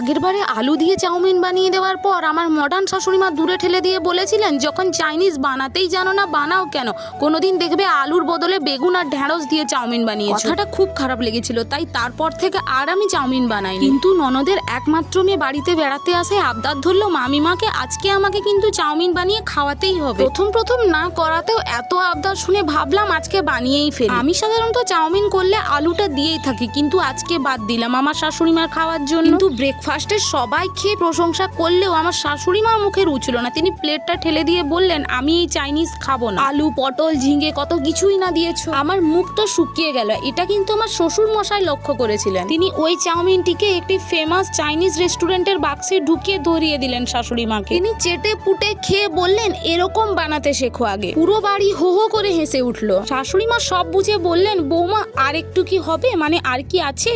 আগেরবারে আলু দিয়ে চাউমিন বানিয়ে দেওয়ার পর আমার মডার্ন শাশুড়িমা দূরে ঠেলে দিয়ে বলেছিলেন, যখন চাইনিজ বানাতেই জানো না বানাও কেন, কোনোদিন দেখবে আলুর বদলে বেগুন আর ঢ্যাঁড়স দিয়ে চাউমিন বানিয়েছো। কথাটা খুব খারাপ লেগেছিল, তাই তারপর থেকে আর আমি চাউমিন বানাই। কিন্তু ননদের একমাত্র মেয়ে বাড়িতে বেড়াতে আসে আবদার ধরলো মামিমাকে আজকে আমাকে কিন্তু চাউমিন বানিয়ে খাওয়াতেই হবে। প্রথম না করাতেও এত আবদার শুনে ভাবলাম আজকে বানিয়েই ফেলি। আমি সাধারণত চাউমিন করলে আলুটা দিয়েই থাকি, কিন্তু আজকে বাদ দিলাম আমার শাশুড়িমার খাওয়ার জন্য। কিন্তু ব্রেকফাস্টে সবাই খেয়ে প্রশংসা করলেও আমার শাশুড়িমার মুখে রুচল না। তিনি প্লেটটা ঠেলে দিয়ে বললেন, আমি এই চাইনিজ খাবো না, আলু পটল ঝিঙে কত কিছুই না দিয়েছো। আমার মুখ তো শুকিয়ে গেল। এটা কিন্তু আমার শ্বশুর মশাই লক্ষ্য করেছিলেন। তিনি ওই চাউমিনটিকে একটি ফেমাস চাইনিজ রেস্টুরেন্টের বাক্সে ঢুকিয়ে ধরিয়ে দিলেন শাশুড়িমাকে। তিনি চেটে পুটে খেয়ে বললেন, এরকম বানাতে শেখো আগে। পুরো বাড়ি হো হো করে হেসে উঠলো। শাশুড়িমা সব বুঝে বললেন, বৌমা আর একটু কি হবে, মানে আর কি আছে?